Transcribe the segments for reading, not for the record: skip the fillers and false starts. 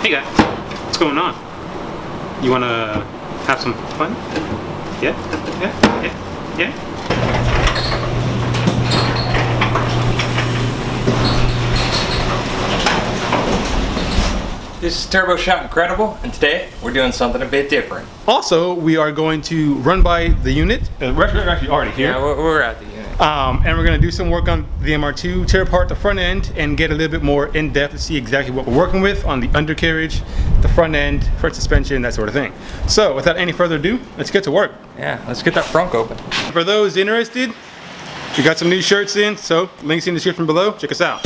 Hey guys, what's going on? You wanna have some fun? Yeah? Yeah? Yeah? Yeah? This is TurboShotIncredible, and today we're doing something a bit different. Also, we are going to run by the unit. We're actually already here. Yeah, we're at the unit. And we're going to do some work on the MR2, tear apart the front end, and get a little bit more in depth to see exactly what we're working with on the undercarriage, the front end, front suspension, that sort of thing. So, without any further ado, let's get to work. Yeah, let's get that frunk open. For those interested, we got some new shirts in, so links in the description below. Check us out.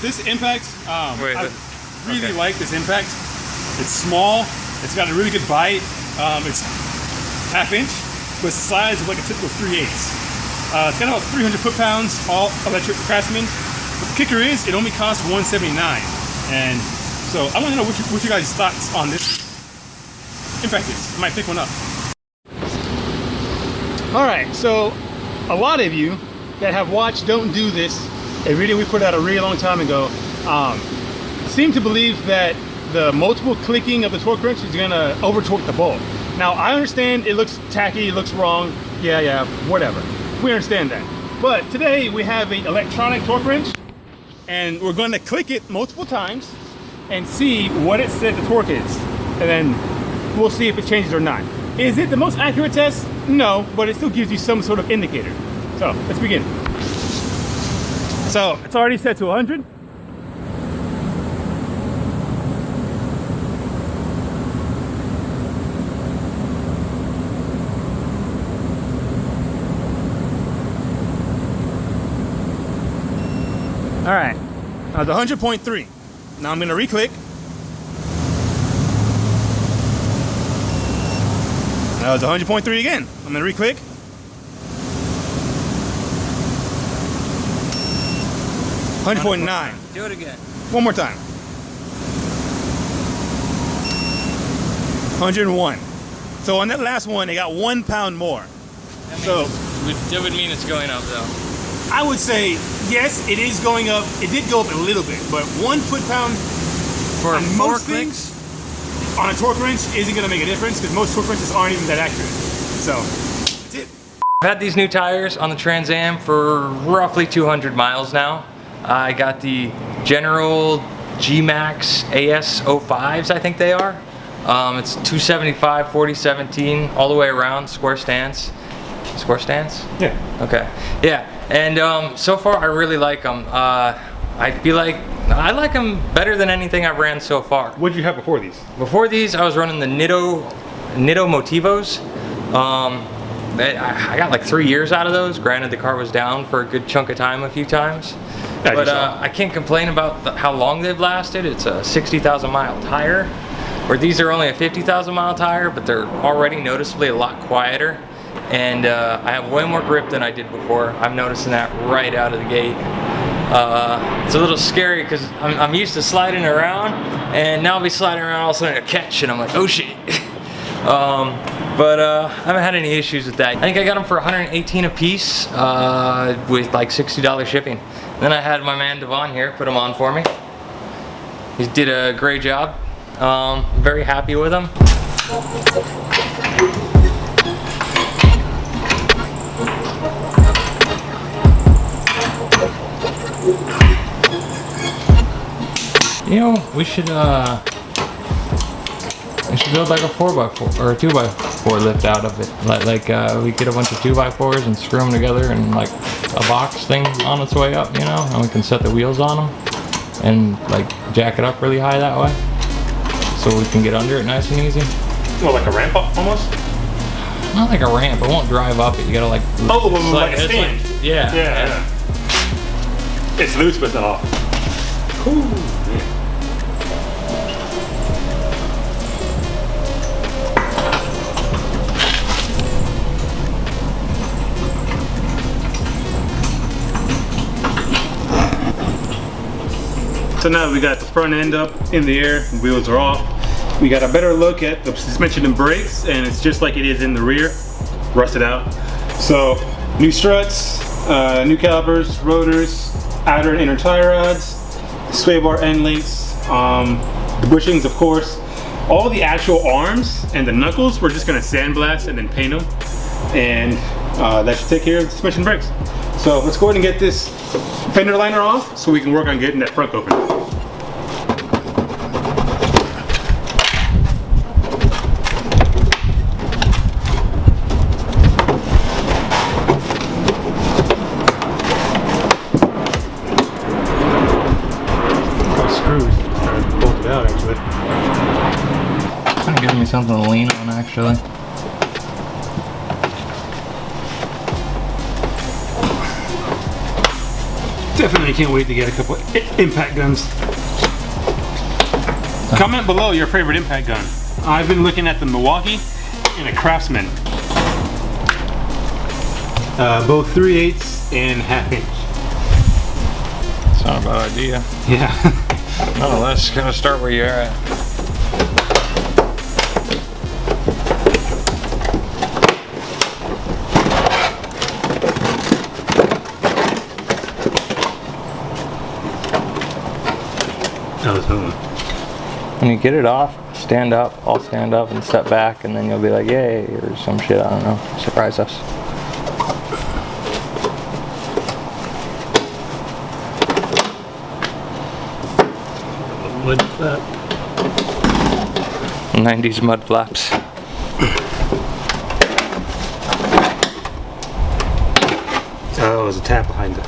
This impact, I really like this impact. It's small, it's got a really good bite, it's half inch, but it's the size of like a typical 3/8. It's got about 300 foot-pounds, all electric Craftsman. But the kicker is, it only costs $179. And so I want to know what you guys' thoughts on this impact is. I might pick one up. All right, so a lot of you that have watched Don't Do This, a video we put out a really long time ago, seem to believe that the multiple clicking of the torque wrench is gonna over torque the bolt. Now I understand it looks tacky, it looks wrong, yeah, whatever. We understand that. But today we have an electronic torque wrench, and we're gonna click it multiple times and see what it says the torque is. And then we'll see if it changes or not. Is it the most accurate test? No, but it still gives you some sort of indicator. So let's begin. So it's already set to 100. All right, now the 100.3. Now I'm gonna re-click. Now it's 100.3 again. I'm gonna re-click. $100.9. Do it again. One more time. 101. So on that last one, it got 1 pound more. That would mean it's going up though. I would say, yes, it is going up. It did go up a little bit, but 1 foot-pound For on most clicks? things on a torque wrench isn't gonna make a difference because most torque wrenches aren't even that accurate. So, that's it. I've had these new tires on the Trans Am for roughly 200 miles now. I got the General G-Max AS05s, I think they are. It's 275, 4017, all the way around, square stance. Square stance? Yeah. Okay. Yeah, and so far I really like them. I feel like I like them better than anything I've ran so far. What did you have before these? Before these, I was running the Nitto Motivos. I got like 3 years out of those. Granted, the car was down for a good chunk of time a few times. But I can't complain about how long they've lasted. It's a 60,000 mile tire, where these are only a 50,000 mile tire, but they're already noticeably a lot quieter. And I have way more grip than I did before. I'm noticing that right out of the gate. It's a little scary because I'm used to sliding around, and now I'll be sliding around, all of a sudden a catch, and I'm like, oh shit. But I haven't had any issues with that. I think I got them for 118 a piece with like $60 shipping. Then I had my man Devon here put them on for me. He did a great job. Very happy with them. You know, we should build like a 4x4 or a 2x4 lift out of it. Like we get a bunch of 2x4s and screw them together and like a box thing on its way up, you know, and we can set the wheels on them and like jack it up really high that way, so we can get under it nice and easy. Well, like a ramp up almost? Not like a ramp. It won't drive up it. You gotta like. Oh, like a stand. Like, yeah. It's loose, but then off. Cool. So now we got the front end up in the air, wheels are off. We got a better look at the suspension and brakes, and it's just like it is in the rear, rusted out. So new struts, new calipers, rotors, outer and inner tie rods, sway bar end links, the bushings of course. All the actual arms and the knuckles we're just gonna sandblast and then paint them, and that should take care of the suspension brakes. So let's go ahead and get this fender liner off so we can work on getting that front open. Screws are bolted out actually. Kind of giving me something to lean on actually. Definitely can't wait to get a couple impact guns. Comment below your favorite impact gun. I've been looking at the Milwaukee and a Craftsman. Both 3/8 and 1/2 inch. It's not a bad idea. Yeah. Nonetheless, gonna start where you're at. When you get it off, stand up, I'll stand up and step back, and then you'll be like, yay, or some shit, I don't know. Surprise us. Mud flap. 90s mud flaps. Oh, there's a tab behind the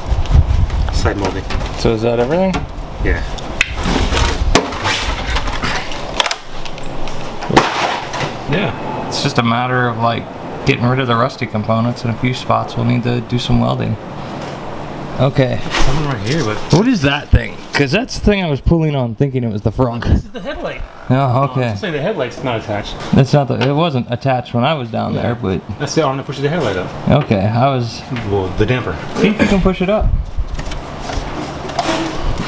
side molding. So is that everything? Yeah. Yeah. It's just a matter of like getting rid of the rusty components, and a few spots we'll need to do some welding. Okay. Something right here, but What is that thing? Because that's the thing I was pulling on thinking it was the front. this is the headlight. Oh, okay. Say the headlight's not attached. That's not the, it wasn't attached when I was down there, but That's the arm that pushes the headlight up. okay, I was, Well, the damper. see if you can push it up.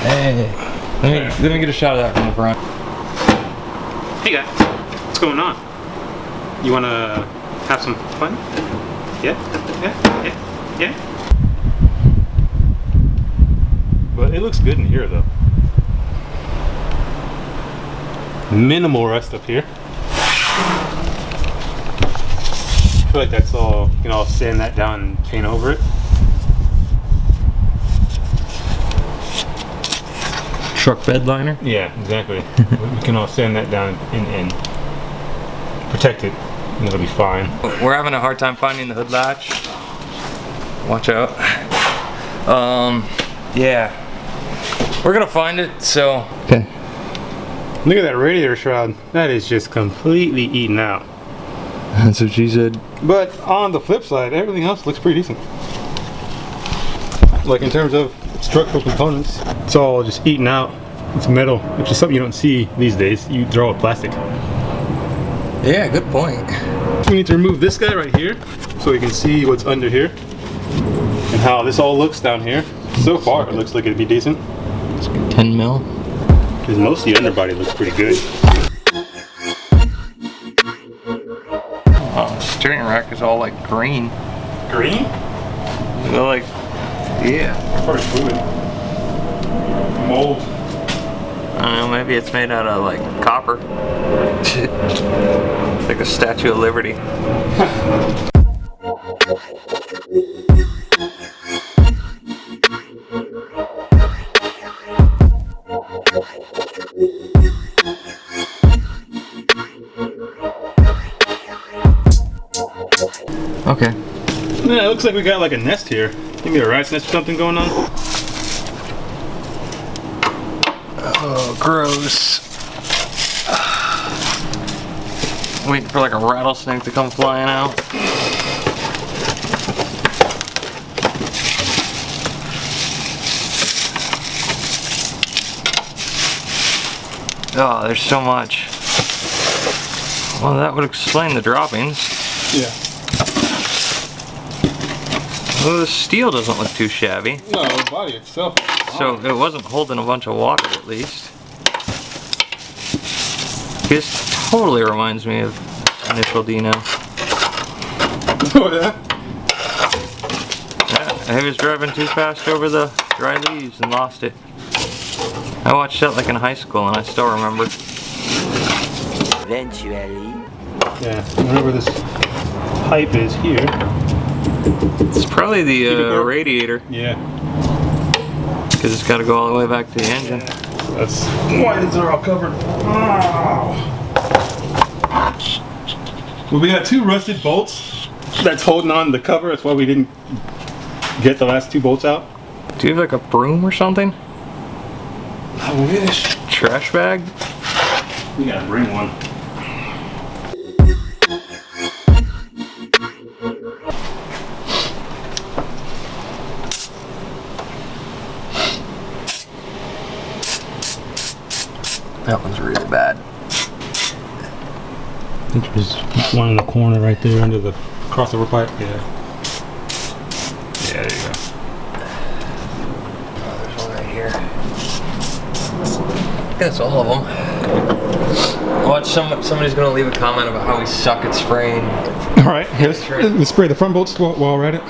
Hey. Let me get a shot of that from the front. Hey guys, what's going on? You wanna have some fun? Yeah? Yeah? Yeah? Yeah? But it looks good in here though. Minimal rust up here. I feel like that's all, you know, I'll sand that down and paint over it. Truck bed liner? Yeah, exactly. We can all sand that down and protect it, and it'll be fine. We're having a hard time finding the hood latch. Watch out. Yeah. We're gonna find it, so. Okay. Look at that radiator shroud. That is just completely eaten out. That's what she said. But on the flip side, everything else looks pretty decent. Like in terms of structural components, it's all just eaten out. It's metal, which is something you don't see these days. You draw with plastic. Yeah, good point. We need to remove this guy right here so we can see what's under here and how this all looks down here. So far, it looks like it'd be decent. 10 mil. Because most of the underbody looks pretty good. Oh, the steering rack is all like green. Green? They're like, yeah. Probably fluid. Mold. I don't know, maybe it's made out of like copper. Like a Statue of Liberty. Okay. Yeah, it looks like we got like a nest here. Maybe a rat's nest or something going on. Oh, gross. Waiting for like a rattlesnake to come flying out. Oh, there's so much. Well, that would explain the droppings. Yeah. Well, the steel doesn't look too shabby. No, the body itself. So it wasn't holding a bunch of water at least. This totally reminds me of Initial D now. Oh yeah? Yeah, I was driving too fast over the dry leaves and lost it. I watched that like in high school and I still remember. Eventually. Yeah, wherever this pipe is here. It's probably the radiator. Yeah. Because it's got to go all the way back to the engine. That's why these are all covered. Oh. Well, we got 2 rusted bolts that's holding on the cover. That's why we didn't get the last 2 bolts out. Do you have like a broom or something? I wish. Trash bag? We gotta bring one. That one's really bad. I think there's one in the corner right there under the crossover pipe. Yeah. Yeah, there you go. Oh, there's one right here. That's all of them. Watch somebody's gonna leave a comment about how we suck at spraying. All right, let's spray the front bolts while we're at it.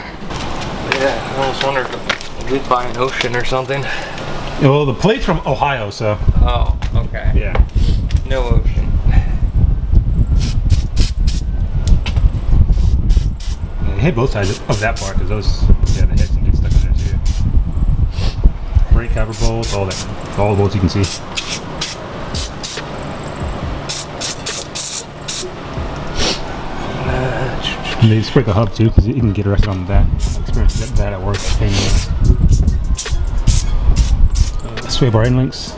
Yeah, I almost wondered if we'd buy an ocean or something. Well, the plate's from Ohio, so. Oh, okay. Yeah. No ocean. Yeah, hit both sides of that part because those, yeah, the heads can get stuck in there too. Brake cover bolts, all that, all the bolts you can see. And they spray the hub too because you can get arrested on that. I experienced that at work. Sway bar end links.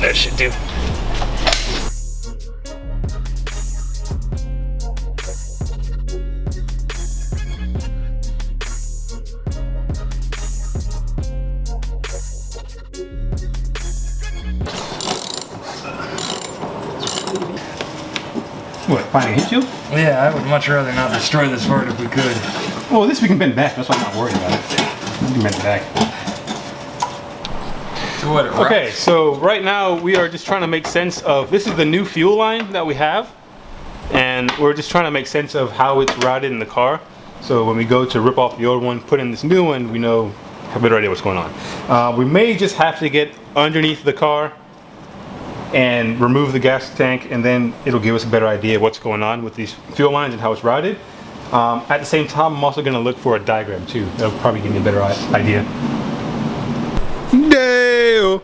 That should do. What, finding a heat shield? Yeah, I would much rather not destroy this part if we could. Well, this we can bend back. That's why I'm not worried about it. We can bend it back. So what, Okay, so right now we are just trying to make sense of, this is the new fuel line that we have, and we're just trying to make sense of how it's routed in the car. So when we go to rip off the old one, put in this new one, we know, have a better idea what's going on. We may just have to get underneath the car and remove the gas tank, and then it'll give us a better idea of what's going on with these fuel lines and how it's routed. At the same time, I'm also going to look for a diagram too. That'll probably give me a better idea. Dale!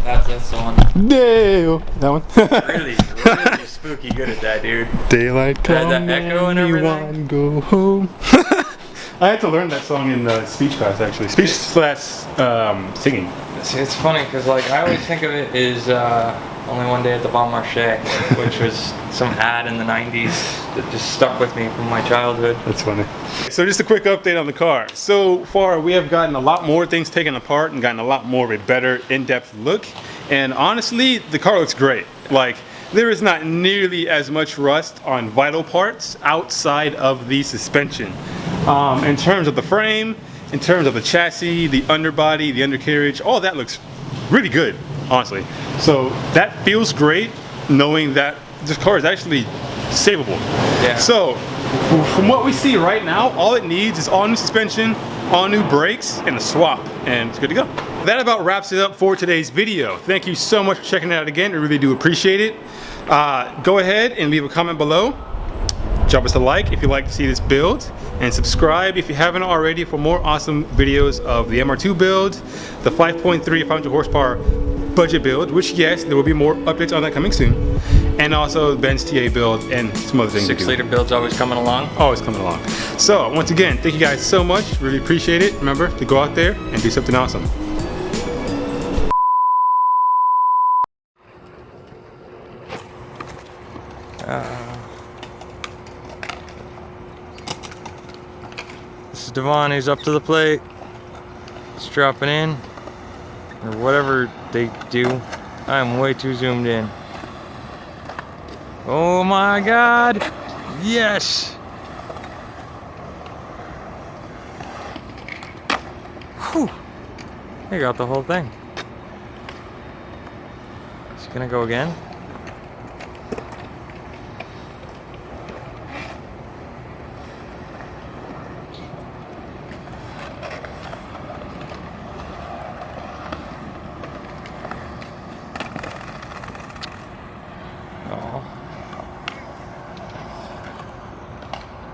That's the one. Dale. That one. Really spooky good at that, dude. Daylight come that echo and everything. go home. I had to learn that song in speech class, actually. Speech slash singing. See, it's funny because like I always think of it as Only One Day at the Bon Marché, which was some ad in the 90s that just stuck with me from my childhood. That's funny. So just a quick update on the car. So far we have gotten a lot more things taken apart and gotten a lot more of a better in-depth look. And honestly, the car looks great. Like, there is not nearly as much rust on vital parts outside of the suspension. In terms of the frame, in terms of the chassis, the underbody, the undercarriage, all that looks really good, honestly. So that feels great, knowing that this car is actually savable. Yeah. So from what we see right now, all it needs is all new suspension, all new brakes, and a swap, and it's good to go. That about wraps it up for today's video. Thank you so much for checking it out again. I really do appreciate it. Go ahead and leave a comment below. Drop us a like if you'd like to see this build, and subscribe if you haven't already for more awesome videos of the MR2 build, the 5.3 500 horsepower budget build, which yes, there will be more updates on that coming soon, and also Ben's TA build and some other things. 6-liter build's always coming along. Always coming along. So once again, thank you guys so much. Really appreciate it. Remember to go out there and do something awesome. This is Devon, who's up to the plate. He's dropping in, or whatever they do. I'm way too zoomed in. Oh my God! Yes! Whew! They got the whole thing. Is he gonna go again? Oh.